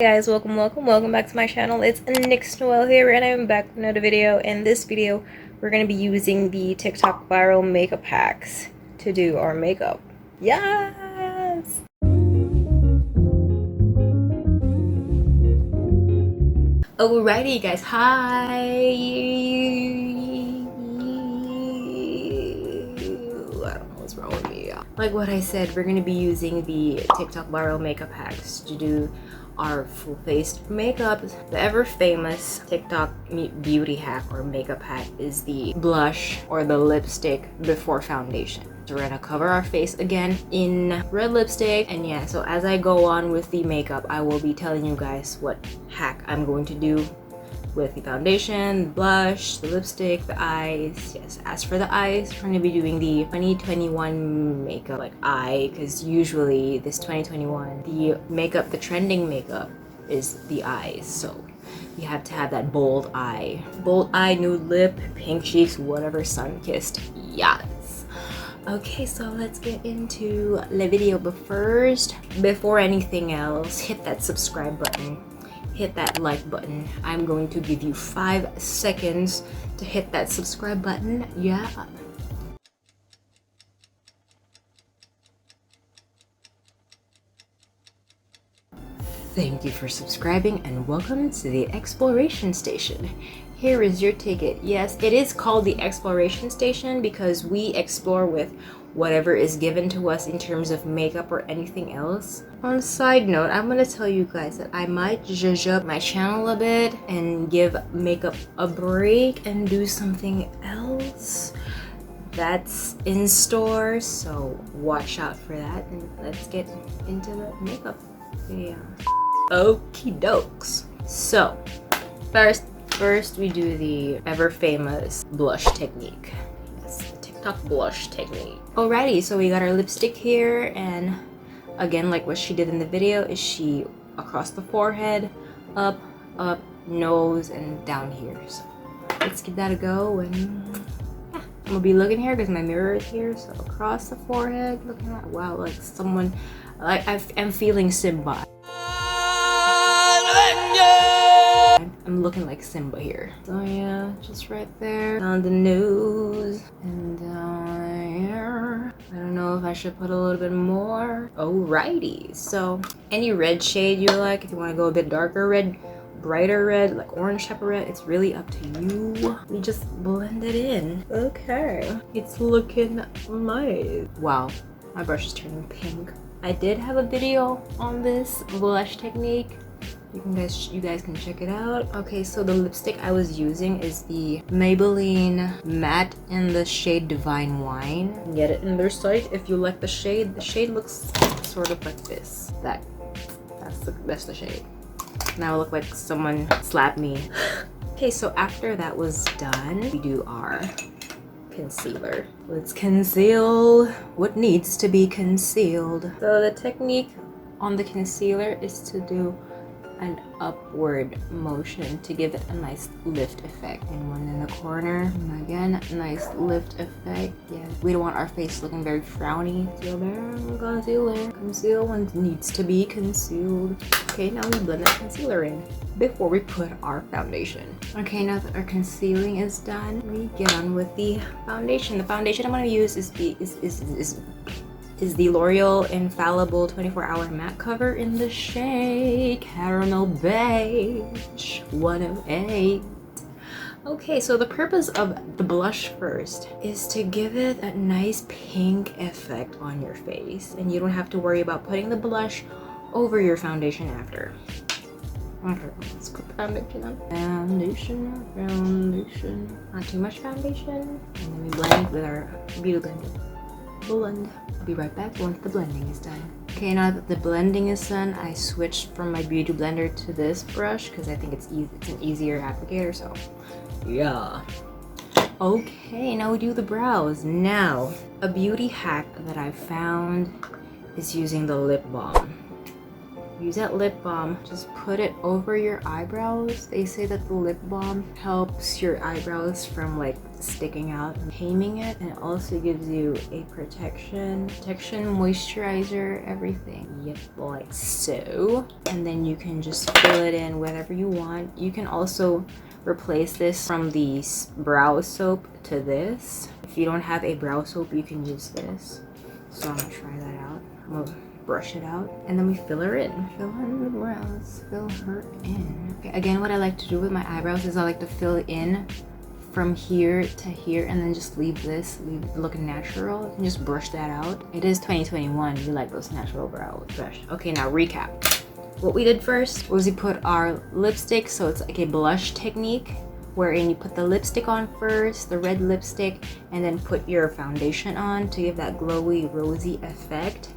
Hey guys, welcome back to my channel. It's Nyx Noel here, and I'm back with another video. In this video, we're going to be using the TikTok viral makeup hacks to do our makeup. Yes! Alrighty guys, hi! I don't know what's wrong with me. Like what I said, we're going to be using the TikTok viral makeup hacks to do our full face makeup. The ever famous TikTok beauty hack or makeup hack is the blush or the lipstick before foundation. So we're gonna cover our face again in red lipstick, and yeah, so as I go on with the makeup, I will be telling you guys what hack I'm going to do with the foundation, the blush, the lipstick, the eyes. Yes, as for the eyes, we're gonna be doing the 2021 makeup like eye, because usually this 2021 the trending makeup is the eyes, so you have to have that bold eye, nude lip, pink cheeks, whatever, sun-kissed. Yes. Okay, so let's get into the video, but first, before anything else, hit that subscribe button, hit that like button. I'm going to give you 5 seconds to hit that subscribe button. Yeah. Thank you for subscribing and welcome to the exploration station. Here is your ticket. Yes, it is called the exploration station because we explore with whatever is given to us in terms of makeup or anything else. On a side note, I'm gonna tell you guys that I might zhuzh up my channel a bit and give makeup a break and do something else that's in store, so watch out for that, and let's get into the makeup video. Okie dokes. So first we do the ever famous blush technique. Yes, the TikTok blush technique. Alrighty, so we got our lipstick here, and again, like what she did in the video, is she across the forehead, up, nose, and down here. So let's give that a go, and yeah, I'm gonna be looking here because my mirror is here. So across the forehead, looking at, wow, like someone, like I'm feeling Simba. I'm looking like Simba here. So yeah, just right there on the nose and down here. I don't know if I should put a little bit more. Alrighty, so any red shade you like, if you want to go a bit darker red, brighter red, like orange type of red, it's really up to you. We just blend it in. Okay, it's looking nice. Wow, my brush is turning pink. I did have a video on this blush technique. You guys can check it out. Okay, so the lipstick I was using is the Maybelline Matte in the shade Divine Wine. Get it in their site if you like the shade. The shade looks sort of like this. That's the shade. Now I look like someone slapped me. Okay, so after that was done, we do our concealer. Let's conceal what needs to be concealed. So the technique on the concealer is to do an upward motion to give it a nice lift effect, and one in the corner, and again, nice lift effect. Yeah, we don't want our face looking very frowny, so there, conceal what needs to be concealed. Okay, now we blend that concealer in before we put our foundation. Okay, now that our concealing is done, we get on with the foundation. The foundation I'm going to use is the L'Oreal Infallible 24-Hour Matte Cover in the shade Caramel Beige 108. Okay, so the purpose of the blush first is to give it a nice pink effect on your face, and you don't have to worry about putting the blush over your foundation after. Okay, let's put the foundation on. Foundation. Not too much foundation. And then we blend with our beauty blender. Blend. I'll be right back once the blending is done. Okay, now that the blending is done, I switched from my beauty blender to this brush because I think it's an easier applicator, so yeah. Okay, now we do the brows. Now, a beauty hack that I found is using the lip balm. use that lip balm, just put it over your eyebrows. They say that the lip balm helps your eyebrows from like sticking out and taming it, and it also gives you a protection, moisturizer, everything. Yep, like so. And then you can just fill it in whatever you want. You can also replace this from the brow soap to this. If you don't have a brow soap, you can use this. So I'm gonna try that out. I'm gonna brush it out, and then we fill her in. Fill in the brows, fill her in. Okay, again, what I like to do with my eyebrows is I like to fill in from here to here, and then just leave it looking natural, and just brush that out. It is 2021. We like those natural brows. Okay, now recap. What we did first was we put our lipstick, so it's like a blush technique, wherein you put the lipstick on first, the red lipstick, and then put your foundation on to give that glowy, rosy effect.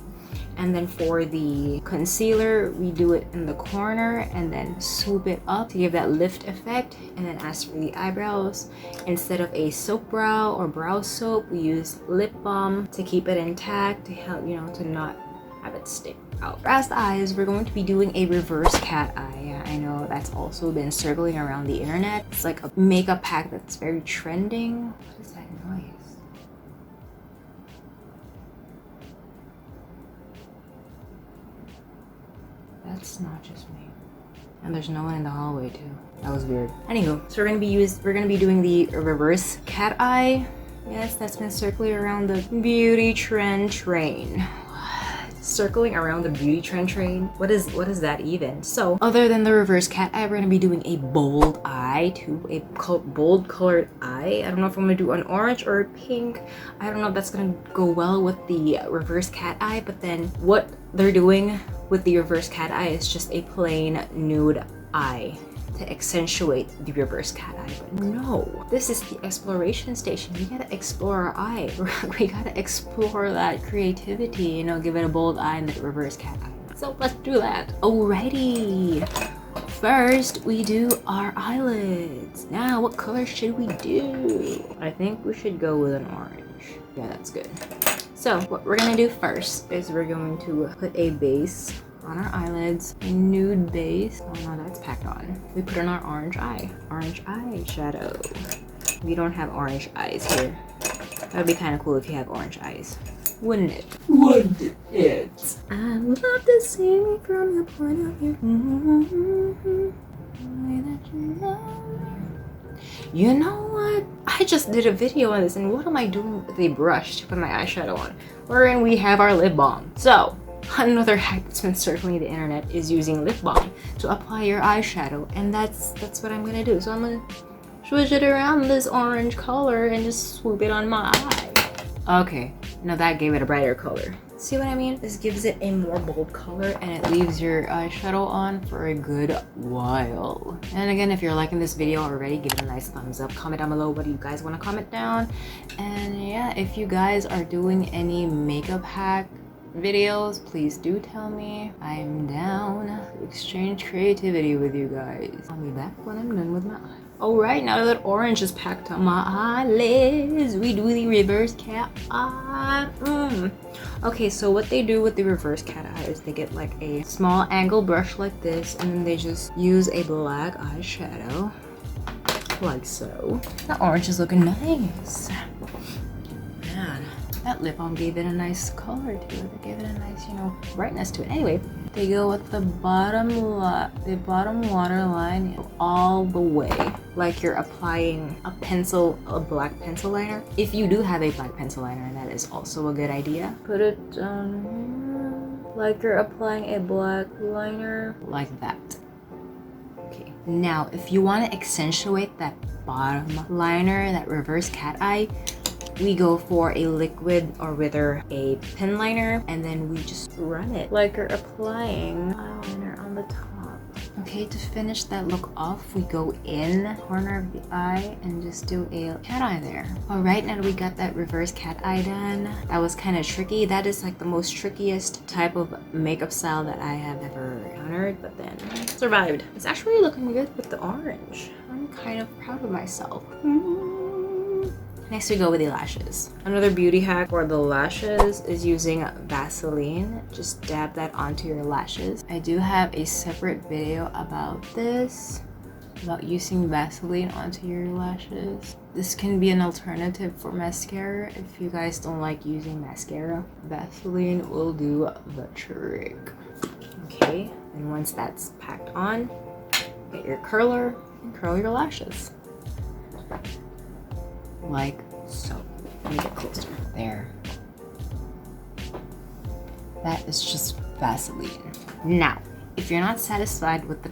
And then for the concealer, we do it in the corner and then swoop it up to give that lift effect. And then as for the eyebrows, instead of a soap brow or brow soap, we use lip balm to keep it intact, to help, you know, to not have it stick out. As the eyes, we're going to be doing a reverse cat eye. I know that's also been circling around the internet. It's like a makeup pack that's very trending. What is that noise? That's not just me. And there's no one in the hallway too. That was weird. Anywho, so we're gonna be doing the reverse cat eye. Yes, that's been circling around the beauty trend train. Circling around the beauty trend train. What is that even? So other than the reverse cat eye, we're gonna be doing a bold eye too, a bold colored eye. I don't know if I'm gonna do an orange or a pink. I don't know if that's gonna go well with the reverse cat eye, but then what they're doing with the reverse cat eye is just a plain nude eye to accentuate the reverse cat eye. But no, this is the exploration station. We gotta explore our eye. We gotta explore that creativity, you know, give it a bold eye and the reverse cat eye. So let's do that. Alrighty. First, we do our eyelids. Now, what color should we do? I think we should go with an orange. Yeah, that's good. So what we're gonna do first is we're going to put a base on our eyelids, a nude base. Oh no, that's packed on. We put on our orange eye shadow. We don't have orange eyes here. That would be kind of cool if you have orange eyes, wouldn't it? Wouldn't it? I would love to see me from your point of view. You know what? I just did a video on this, and what am I doing with a brush to put my eyeshadow on? Wherein we have our lip balm. So another hack that's been circling the internet is using lip balm to apply your eyeshadow, and that's what I'm gonna do. So I'm gonna switch it around this orange color and just swoop it on my eye. Okay, now that gave it a brighter color. See what I mean? This gives it a more bold color, and it leaves your eyeshadow on for a good while. And again, if you're liking this video already, give it a nice thumbs up. Comment down below what do you guys want to comment down. And yeah, if you guys are doing any makeup hack videos, please do tell me. I'm down to exchange creativity with you guys. I'll be back when I'm done with my eye. Alright, now that orange is packed on my eyelids, we do the reverse cat eye. Okay, so what they do with the reverse cat eye is they get like a small angle brush like this, and then they just use a black eyeshadow like so. The orange is looking nice. Man, that lip balm gave it a nice color to it. It gave it a nice, you know, brightness to it. Anyway, they go with the bottom waterline all the way, like you're applying a black pencil liner. If you do have a black pencil liner, that is also a good idea. Put it down here, like you're applying a black liner, like that. Okay, now if you want to accentuate that bottom liner, that reverse cat eye, we go for a liquid or rather a pen liner, and then we just run it like you're applying eyeliner on the top. Okay, to finish that look off, we go in the corner of the eye and just do a cat eye there. Alright, now that we got that reverse cat eye done, that was kind of tricky. That is like the most trickiest type of makeup style that I have ever encountered, but then survived. It's actually looking good with the orange. I'm kind of proud of myself. Next we go with the lashes. Another beauty hack for the lashes is using Vaseline. Just dab that onto your lashes. I do have a separate video about this, about using Vaseline onto your lashes. This can be an alternative for mascara if you guys don't like using mascara. Vaseline will do the trick. Okay, and once that's packed on, get your curler and curl your lashes. Like so. Let me get closer. There. That is just Vaseline. Now, if you're not satisfied with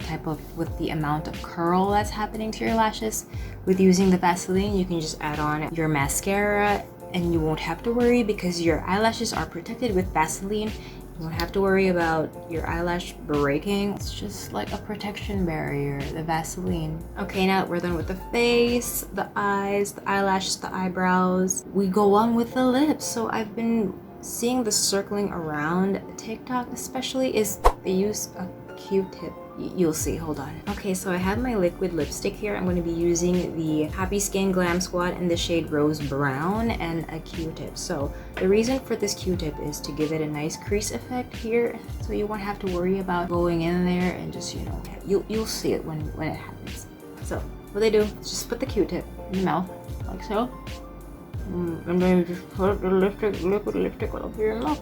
the amount of curl that's happening to your lashes with using the Vaseline, you can just add on your mascara and you won't have to worry because your eyelashes are protected with Vaseline. You won't have to worry about your eyelash breaking. It's just like a protection barrier, the Vaseline. Okay, now that we're done with the face, the eyes, the eyelashes, the eyebrows, we go on with the lips. So I've been seeing the circling around TikTok especially is they use a Q-tip. You'll see, hold on. Okay, so I have my liquid lipstick here. I'm going to be using the Happy Skin Glam Squad in the shade Rose Brown and a Q-tip. So the reason for this Q-tip is to give it a nice crease effect here, so you won't have to worry about going in there and just, you know, you'll see it when it happens. So what they do is just put the Q-tip in the mouth, like so. And then you just put the liquid lipstick all over your mouth.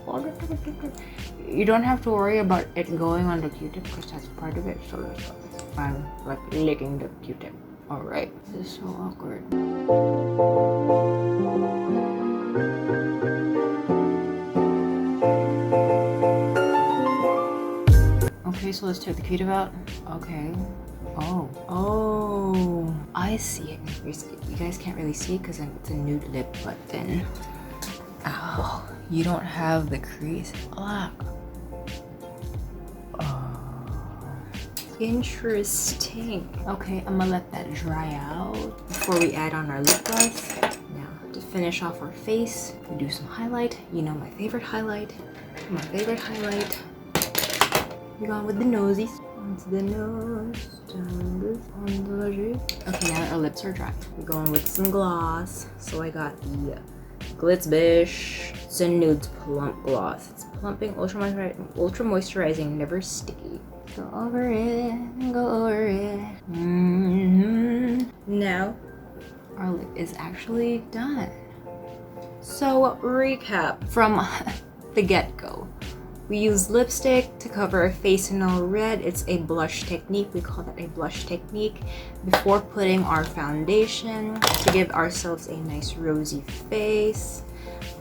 You don't have to worry about it going on the Q-tip because that's part of it. So I'm like licking the Q-tip. Alright, this is so awkward. Okay, so let's take the Q-tip out. Okay. Oh, I see it. You guys can't really see it because it's a nude lip, but then, oh, you don't have the crease. Oh, interesting. Okay, I'm gonna let that dry out before we add on our lip gloss. Now, to finish off our face, we do some highlight. You know my favorite highlight. We're going with the nosies. Onto the nose, down this, on the cheek. Okay, now that our lips are dry, we're going with some gloss. So I got the Glitz Bish. It's a nude plump gloss. It's plumping, ultra moisturizing, never sticky. Go over it, go over it. Now, our lip is actually done. So recap from the get-go. We use lipstick to cover our face in all red. It's a blush technique. We call that a blush technique. Before putting our foundation to give ourselves a nice rosy face,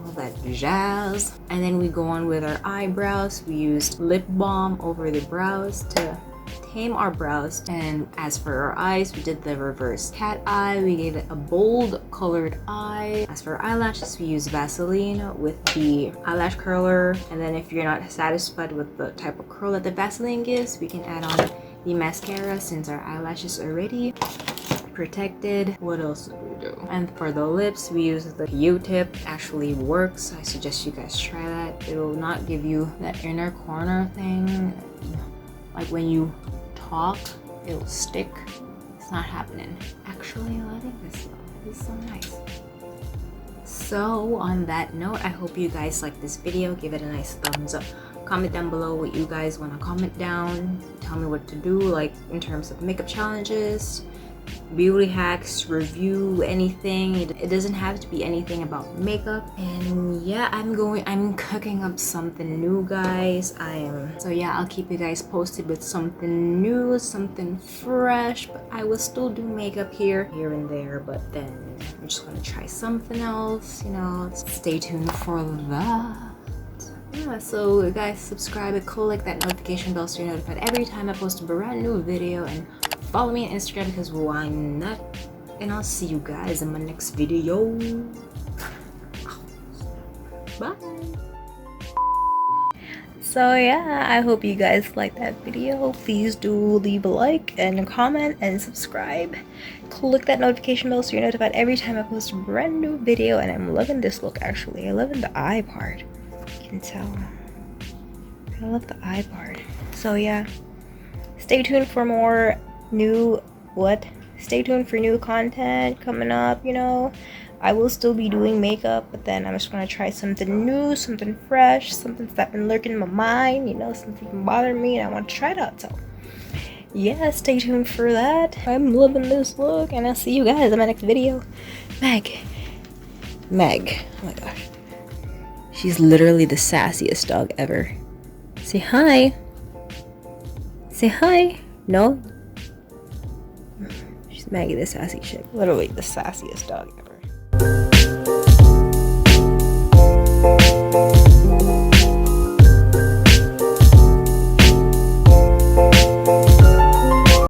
all that jazz. And then we go on with our eyebrows. We used lip balm over the brows to tame our brows. And as for our eyes, we did the reverse cat eye. We gave it a bold colored eye. As for eyelashes, we used Vaseline with the eyelash curler. And then if you're not satisfied with the type of curl that the Vaseline gives, we can add on the mascara since our eyelashes are already protected. What else did we do? And for the lips, we use the Q-tip. Actually works. I suggest you guys try that. It will not give you that inner corner thing. Like when you talk, it'll stick. It's not happening. Actually loving this though. This is so nice. So on that note, I hope you guys like this video. Give it a nice thumbs up. Comment down below what you guys want to comment down. Tell me what to do, like in terms of makeup challenges, beauty hacks, review, anything. It doesn't have to be anything about makeup. And yeah, I'm cooking up something new, guys. So yeah, I'll keep you guys posted with something new, something fresh, but I will still do makeup here and there, but then I'm just gonna try something else, you know. Stay tuned for that. Yeah, so guys, subscribe and click that notification bell so you're notified every time I post a brand new video, and follow me on Instagram because why not? And I'll see you guys in my next video. Bye. So yeah, I hope you guys liked that video. Please do leave a like and a comment and subscribe. Click that notification bell so you're notified every time I post a brand new video. And I'm loving this look actually. I love the eye part. You can tell. I love the eye part. So yeah, stay tuned for more stay tuned for new content coming up, you know. I will still be doing makeup, but then I'm just gonna try something new, something fresh, something that's been lurking in my mind, you know, something been bothering me, and I want to try it out. So yeah, stay tuned for that. I'm loving this look, and I'll see you guys in my next video. Meg, oh my gosh, she's literally the sassiest dog ever. Say hi. Say hi. No? She's Maggie the sassy chick. Literally the sassiest dog ever.